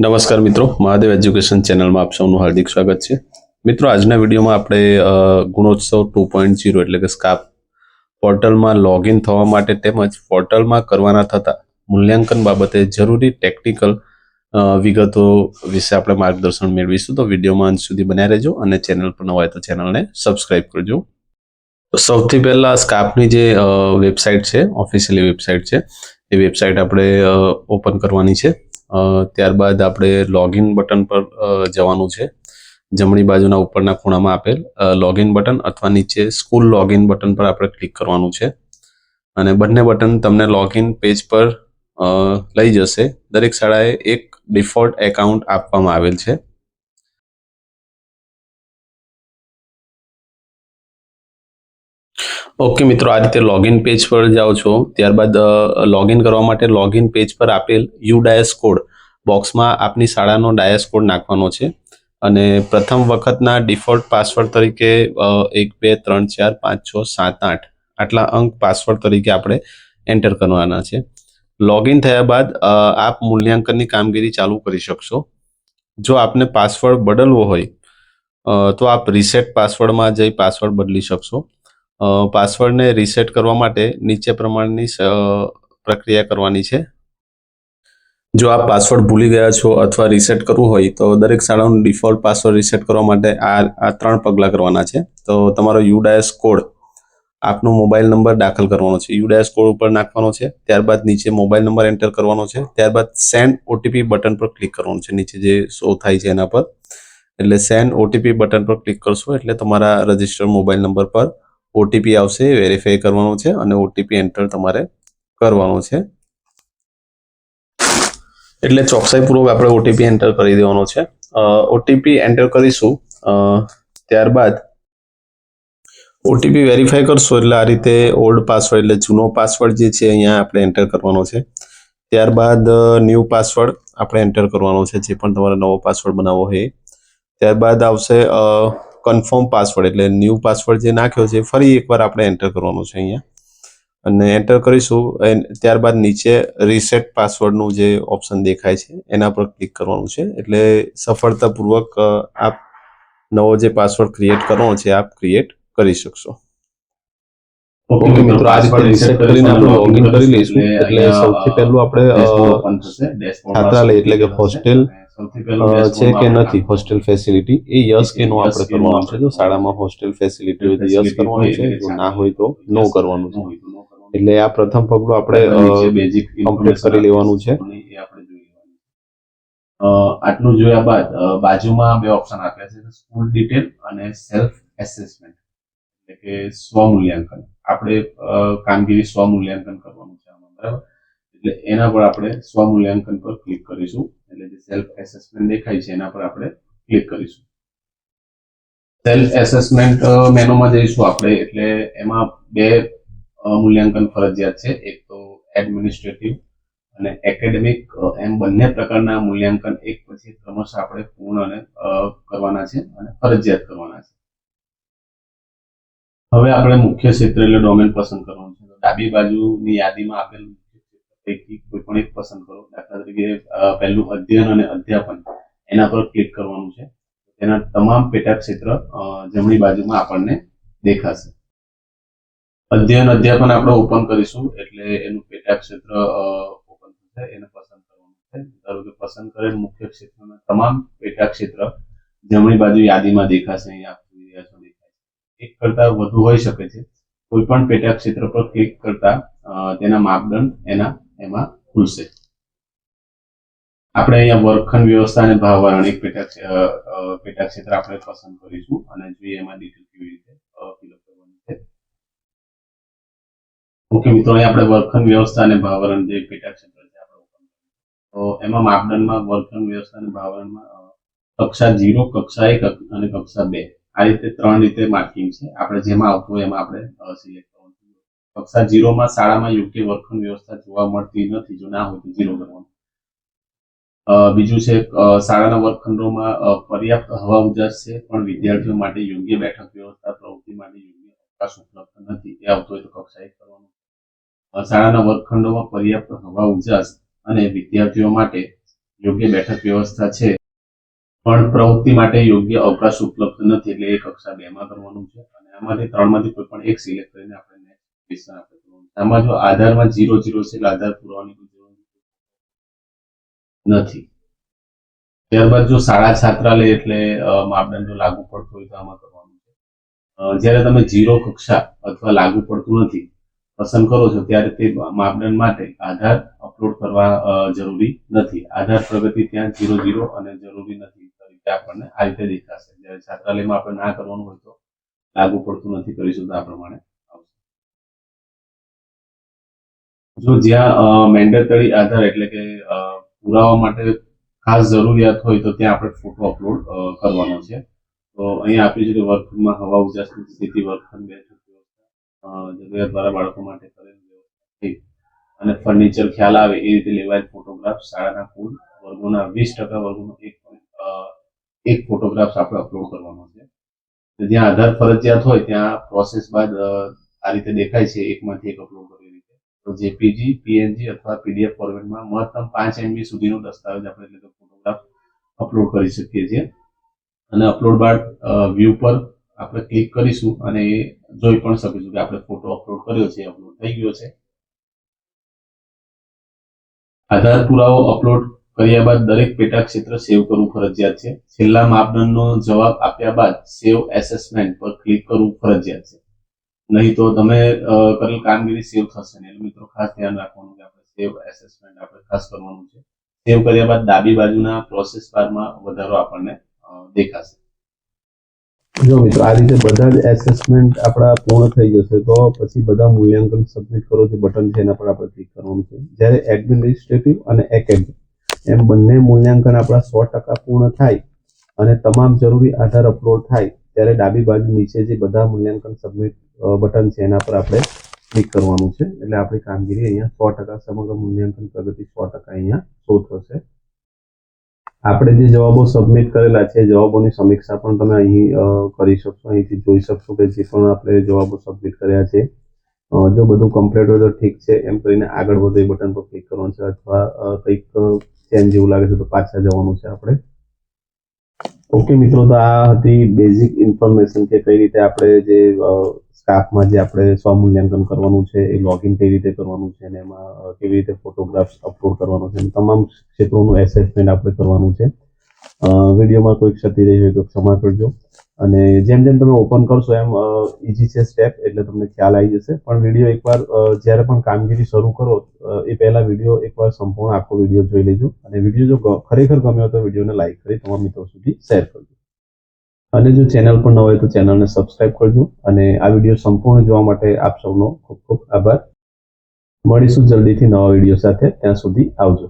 નમસ્કાર મિત્રો, મહાદેવ એજ્યુકેશન ચેનલમાં આપ સૌનું હાર્દિક સ્વાગત છે. મિત્રો, આજના વિડીયોમાં આપણે ગુણોત્સવ 2.0 એટલે કે સ્કાપ પોર્ટલમાં લોગિન થવા માટે તેમજ પોર્ટલમાં કરવાના થતા મૂલ્યાંકન બાબતે જરૂરી ટેકનિકલ વિગતો વિશે આપણે માર્ગદર્શન મેળવીશું. તો વિડીયોમાં અંત સુધી બન્યા રહેજો અને ચેનલ પર નવા હોય તો ચેનલને સબસ્ક્રાઇબ કરજો. તો સૌથી પહેલા સ્કાપની જે વેબસાઇટ છે, ઓફિશિયલી વેબસાઇટ છે, એ વેબસાઇટ આપણે ઓપન કરવાની છે. ત્યારબાદ આપણે લોગિન બટન પર જવાનું છે. જમણી બાજુના ઉપરના ખૂણામાં આપેલ લોગિન બટન અથવા નીચે સ્કૂલ લોગિન બટન પર આપણે ક્લિક કરવાનું છે અને બંને બટન તમને લોગિન પેજ પર લઈ જશે. દરેક શાળાએ એક ડિફોલ્ટ એકાઉન્ટ આપવામાં આવેલ છે. ઓકે મિત્રો, આ રીતે લોગિન પેજ પર જાઓ છો. ત્યારબાદ લોગિન કરવા માટે લોગિન પેજ પર આપેલ યુડાયસ કોડ બોક્સમાં આપની શાળાનો ડાયસ કોડ નાખવાનો છે અને પ્રથમ વખતના ડિફોલ્ટ પાસવર્ડ તરીકે 1 2 3 4 5 6 7 8 આટલા અંક પાસવર્ડ તરીકે આપણે એન્ટર કરવાના છે. લોગિન થયા બાદ આપ મૂલ્યાંકનની કામગીરી ચાલુ કરી શકશો. જો આપને પાસવર્ડ બદલવો હોય તો આપ રીસેટ પાસવર્ડમાં જઈ પાસવર્ડ બદલી શકશો. પાસવર્ડને રીસેટ કરવા માટે નીચે પ્રમાણની પ્રક્રિયા કરવાની છે. જો આપ પાસવર્ડ ભૂલી ગયા છો અથવા રીસેટ કરવું હોય તો દરેક શાળાનો ડિફોલ્ટ પાસવર્ડ રીસેટ કરવા માટે આ 3 પગલાં કરવાના છે. તો તમારો યુડાયસ કોડ, આપનો મોબાઈલ નંબર દાખલ કરવાનો છે, યુડાયસ કોડ ઉપર નાખવાનો છે. ત્યારબાદ નીચે મોબાઈલ નંબર એન્ટર કરવાનો છે. ત્યારબાદ સેન્ડ ઓટીપી બટન પર ક્લિક કરવાનું છે, નીચે જે શો થાય છે એના પર. એટલે સેન્ડ ઓટીપી બટન પર ક્લિક કરશો એટલે તમારા રજિસ્ટર્ડ મોબાઈલ નંબર પર ઓટીપી આવશે, વેરીફાઈ કરવાનો છે અને ઓટીપી એન્ટર તમારે કરવાનો છે. એટલે ચોકસાઈપૂર્વક આપણે ઓટીપી એન્ટર કરી દેવાનો છે. ઓટીપી એન્ટર કરીશું. ત્યારબાદ ઓટીપી વેરીફાઈ કરશો એટલે આ રીતે ઓલ્ડ પાસવર્ડ એટલે જૂનો પાસવર્ડ જે છે અહીંયા આપણે એન્ટર કરવાનો છે. ત્યારબાદ ન્યૂ પાસવર્ડ આપણે એન્ટર કરવાનો છે, જે પણ તમારે નવો પાસવર્ડ બનાવવો હોય. ત્યારબાદ આવશે કન્ફર્મ પાસવર્ડ એટલે ન્યૂ પાસવર્ડ જે નાખ્યો છે ફરી એકવાર આપણે એન્ટર કરવાનો છે અહીંયા અને એન્ટર કરીશું. ત્યારબાદ નીચે રીસેટ પાસવર્ડનું જે ઓપ્શન દેખાય છે એના પર ક્લિક કરવાનું છે એટલે સફળતાપૂર્વક આપ નવો જે પાસવર્ડ ક્રિએટ કરવાનો છે આપ ક્રિએટ કરી શકશો. ઓકે મિત્રો, આ રીતે રીસેટ કરીને આપણે લોગિન કરી લઈશું. એટલે સૌથી પહેલું આપણે છાત્રાલય એટલે કે હોસ્ટેલ છે કે નથી હોસ્ટેલ ફેસિલિટી એ યસ કે નો આપણે કરવાનું છે. જો શાળામાં હોસ્ટેલ ફેસિલિટી હોય તો યસ કરવાનું છે, જો ના હોય તો નો કરવાનું છે. એટલે આ પ્રથમ પગલું આપણે કમ્પ્લીટ કરી લેવાનું છે. આટલું જોયા બાદ બાજુમાં 2 ઓપ્શન આપ્યા છે, સ્કૂલ ડિટેલ અને સેલ્ફ એસેસમેન્ટ એટલે કે સ્વ મૂલ્યાંકન. આપણે કામગીરી સ્વ મૂલ્યાંકન કરવાનું છે આમાં, બરાબર. એટલે એના પર આપણે સ્વ મૂલ્યાંકન પર ક્લિક કરીશું. એટલે જે સેલ્ફ એસેસમેન્ટ દેખાય છે એના પર આપણે ક્લિક કરીશું. સેલ્ફ એસેસમેન્ટ મેનુમાં જઈશું આપણે. એટલે એમાં 2 મૂલ્યાંકન ફરજિયાત છે. એક તો એડમિનિસ્ટ્રેટિવ અને એકેડેમિક, એમ બંને પ્રકારના મૂલ્યાંકન એક પછી ક્રમશઃ આપણે પૂર્ણ અને કરવાના છે અને ફરજિયાત કરવાના છે. હવે આપણે મુખ્ય ક્ષેત્ર એટલે ડોમેન પસંદ કરવાનું છે. ડાબી બાજુની યાદીમાં આપેલ પૈકી કોઈ પણ એક પસંદ કરો. દાખલા તરીકે પહેલું અધ્યયન અને અધ્યાપન, એના પર ક્લિક કરવાનું છે. તેના તમામ પેટા ક્ષેત્ર જમણી બાજુમાં આપણને દેખાશે. અધ્યયન અધ્યાપન આપણે ઓપન કરીશું એટલે એનું પેટા ક્ષેત્ર ઓપન થશે. એને પસંદ કરવાનું છે. ધારો કે પસંદ કરેલ મુખ્ય ક્ષેત્રના તમામ પેટા ક્ષેત્ર જમણી બાજુ યાદીમાં દેખાશે. અહીંયા એક કરતા વધુ હોઈ શકે છે. કોઈ પણ પેટા ક્ષેત્ર પર ક્લિક કરતા તેના માપદંડ એમાં ખુલશે. આપણે અહીંયા વર્ગખંડ વ્યવસ્થા અને ભાવવારણ એક પેટા ક્ષેત્ર આપણે પસંદ કરીશું અને જોઈએ એમાં ડિટેલ કેવી રીતે ફિલઅપ કરવાની છે. ઓકે મિત્રો, અહીંયા આપણે વર્ગખંડ વ્યવસ્થા અને ભાવવારણ જે પેટા ક્ષેત્ર છે આપણે ઓપન કરીશું. તો એમાં માપદંડમાં વર્ગખંડ વ્યવસ્થા અને ભાવવારણમાં કક્ષા 0, કક્ષા 1 અને કક્ષા 2 આ રીતે 3 રીતે માર્કિંગ છે. આપણે જેમાં આવતું હોય એમાં આપણે સિલેક્ટ કરવાનું છે. કક્ષા 0 માં શાળામાં યોગ્ય વર્ગખંડ વ્યવસ્થા જોવા મળતી નથી, જો ના હોય તો 0 કરવાનું. બીજું છે શાળાના વર્ગખંડોમાં પર્યાપ્ત હવા ઉજાસ છે પણ વિદ્યાર્થીઓ માટે યોગ્ય બેઠક વ્યવસ્થા, પ્રવૃત્તિ માટે યોગ્ય અવકાશ ઉપલબ્ધ નથી, એ આવતો હોય તો કક્ષા 1 કરવાનું. શાળાના વર્ગખંડોમાં પર્યાપ્ત હવા ઉજાસ અને વિદ્યાર્થીઓ માટે યોગ્ય બેઠક વ્યવસ્થા છે પણ પ્રવૃત્તિ માટે યોગ્ય અવકાશ ઉપલબ્ધ નથી, એટલે એ કક્ષા 2 માં કરવાનું છે. અને આમાંથી 3 માંથી કોઈ પણ એક સિલેક્ટ કરીને આપણે next question આપણે કરવાનું છે. આમાં જો આધારમાં 0 0 છે એટલે આધાર પુરાવાની કોઈ જરૂર નથી. ત્યારબાદ જો શાળા છાત્રાલય એટલે માપદંડ જો લાગુ પડતો હોય તો આમાં કરવાનું છે. જ્યારે તમે 0 કક્ષા અથવા લાગુ પડતું નથી પસંદ કરો છો ત્યારે તે માપદંડ માટે આધાર અપલોડ કરવા જરૂરી નથી. આધાર પ્રગતિ ત્યાં 0 0 અને જરૂરી નથી તરીકે આપણને આ રીતે દેખાશે. જ્યારે છાત્રાલયમાં આપણે ના કરવાનું હોય તો લાગુ પડતું નથી કરીશું તો આ પ્રમાણે આવશે. જો જ્યાં મેન્ડેટરી આધાર એટલે કે પુરાવા માટે ખાસ જરૂરિયાત હોય તો ત્યાં આપણે ફોટો અપલોડ કરવાનો છે. તો અહીંયા આપ્યું છે કે વર્ગખંડમાં હવા ઉજાસની સ્થિતિ, વર્ગખંડ બેઠક વ્યવસ્થા, જરૂરિયાત વાળા બાળકો માટે કરેલ વ્યવસ્થા અને ફર્નિચર ખ્યાલ આવે એ રીતે લેવાયેલ ફોટોગ્રાફ, શાળાના કુલ વર્ગોના 20% વર્ગોનો એક ફોટોગ્રાફ આપણે અપલોડ કરવાનો છે. જ્યાં આધાર ફરજિયાત હોય ત્યાં પ્રોસેસ બાદ આ રીતે દેખાય છે, એકમાંથી એક અપલોડ કરવી રીતે. તો જેપીજી, પીએનજી અથવા પીડીએફ ફોર્મેટમાં મહત્તમ 5 MB સુધીનો દસ્તાવેજ આપણે એટલે કે ફોટોગ્રાફ અપલોડ કરી શકીએ છીએ. અને અપલોડ બાદ વ્યૂ પર આપણે ક્લિક કરીશું અને એ જોઈ પણ શકીશું કે આપણે ફોટો અપલોડ કર્યો છે, અપલોડ થઈ ગયો છે. આધાર પુરાવો અપલોડ કર્યા બાદ દરેક પેટા ક્ષેત્ર સેવ કરવું ફરજિયાત છે. છેલ્લા માપદંડનો જવાબ આપ્યા બાદ સેવ એસેસમેન્ટ પર ક્લિક કરવું ફરજિયાત છે. નહીં તો તમે કરેલ કામગીરી સેવ થશે નહીં. એટલે મિત્રો ખાસ ધ્યાન રાખવાનું કે આપણે સેવ એસેસમેન્ટ આપણે ખાસ કરવાનું છે. સેવ કર્યા બાદ ડાબી બાજુના પ્રોસેસ બારમાં વધારો આપણને દેખાશે. જો મિત્રો આ રીતે બધા જ એસેસમેન્ટ આપણા પૂર્ણ થઈ જશે તો પછી બધા મૂલ્યાંકન સબમિટ કરો જે બટન છે એના પર આપણે ક્લિક કરવાનું છે. જ્યારે એડમિનિસ્ટ્રેટિવ અને એકેડમિક એમ બંને મૂલ્યાંકન આપણા 100% પૂર્ણ થાય અને તમામ જરૂરી આધાર અપલોડ થાય ત્યારે ડાબી બાજુ નીચે જે બધા મૂલ્યાંકન સબમિટ બટન છે એના પર આપણે ક્લિક કરવાનું છે. એટલે આપણી કામગીરી અહીંયા 100% સમગ્ર મૂલ્યાંકન પ્રગતિ 100% અહીંયા શો થશે. આપણે જે જવાબો સબમિટ કરેલા છે જવાબોની સમીક્ષા પણ તમે અહીં કરી શકશો. અહીંથી જોઈ શકશો કે જે પણ આપણે જવાબો સબમિટ કર્યા છે જો બધું કમ્પ્લીટ હોય તો ઠીક છે એમ કરીને આગળ વધો એ બટન પર ક્લિક કરવાનું છે, અથવા કંઈક ચેન્જ જેવું લાગે છે તો પાછા જવાનું છે આપણે. ઓકે મિત્રો, તો આ હતી બેઝિક ઇન્ફોર્મેશન કે કઈ રીતે આપણે જે સ્ટાફમાં જે આપણે સ્વમૂલ્યાંકન કરવાનું છે એ લોગિન કઈ રીતે કરવાનું છે અને એમાં કેવી રીતે ફોટોગ્રાફ્સ અપલોડ કરવાનો છે, તમામ ક્ષેત્રોનું એસેસમેન્ટ આપણે કરવાનું છે. વિડીયોમાં કોઈ ક્ષતિ રહી હોય તો ક્ષમા કરજો. અને જેમ જેમ તમે ઓપન કરશો એમ ઇઝી છે સ્ટેપ, એટલે તમને ખ્યાલ આવી જશે. પણ વિડીયો એકવાર જ્યારે પણ કામગીરી શરૂ કરો એ પહેલા વિડીયો એકવાર સંપૂર્ણ આખો વિડીયો જોઈ લેજો. અને વિડીયો જો ખરેખર ગમ્યો તો વિડીયોને લાઈક કરી તમારા મિત્રો સુધી શેર કરજો. અને જો ચેનલ પર ન હોય તો ચેનલને સબસ્ક્રાઇબ કરજો. અને આ વિડીયો સંપૂર્ણ જોવા માટે આપ સૌનો ખૂબ ખૂબ આભાર. મળીશું જલ્દીથી નવા વિડીયો સાથે. ત્યાં સુધી આવજો.